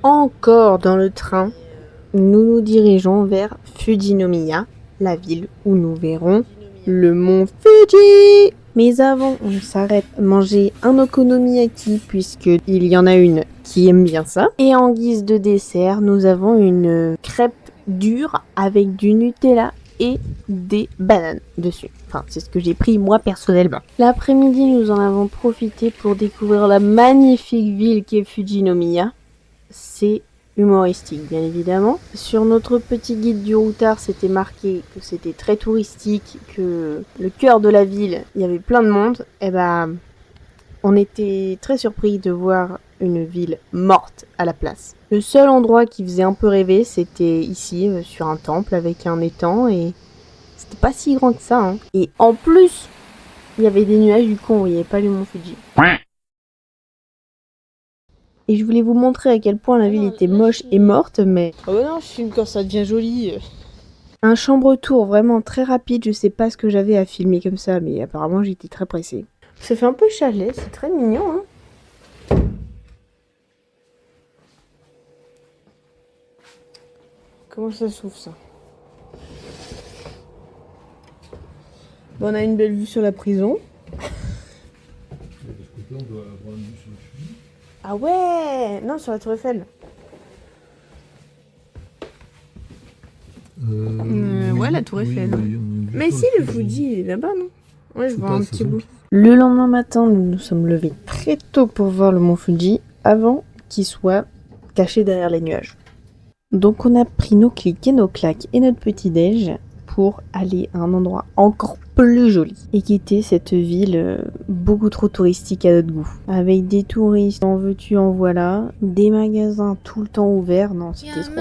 Encore dans le train, nous nous dirigeons vers Fujinomiya, la ville où nous verrons le mont Fuji. Mais avant, on s'arrête manger un okonomiyaki puisqu'il y en a une qui aime bien ça. Et en guise de dessert, nous avons une crêpe dure avec du Nutella et des bananes dessus. Enfin, c'est ce que j'ai pris moi personnellement. L'après-midi, nous en avons profité pour découvrir la magnifique ville qu'est Fujinomiya. C'est humoristique, bien évidemment. Sur notre petit guide du routard, c'était marqué que c'était très touristique, que le cœur de la ville, il y avait plein de monde. Et on était très surpris de voir une ville morte à la place. Le seul endroit qui faisait un peu rêver, c'était ici, sur un temple avec un étang, et c'était pas si grand que ça, hein. Et en plus, il y avait des nuages, du coup on voyait pas le mont Fuji. Et je voulais vous montrer à quel point la ville était moche et morte, mais... Ah bah non, je filme quand ça devient joli. Un chambre-tour vraiment très rapide, je sais pas ce que j'avais à filmer comme ça, mais apparemment j'étais très pressée. Ça fait un peu chalet, c'est très mignon, hein. Comment ça s'ouvre ça? Bon, on a une belle vue sur la prison. Là, on doit avoir une vue sur le Fuji. Ah ouais! Non, sur la Tour Eiffel. Ouais, la Tour Eiffel. Oui, mais si, le Fuji, il est là-bas, non? Ouais, je vois un petit bout. Le lendemain matin, nous nous sommes levés très tôt pour voir le mont Fuji, avant qu'il soit caché derrière les nuages. Donc on a pris nos clics et nos claques et notre petit-déj pour aller à un endroit encore plus joli et quitter cette ville beaucoup trop touristique à notre goût. Avec des touristes, en veux-tu, en voilà, des magasins tout le temps ouverts, non, c'était trop.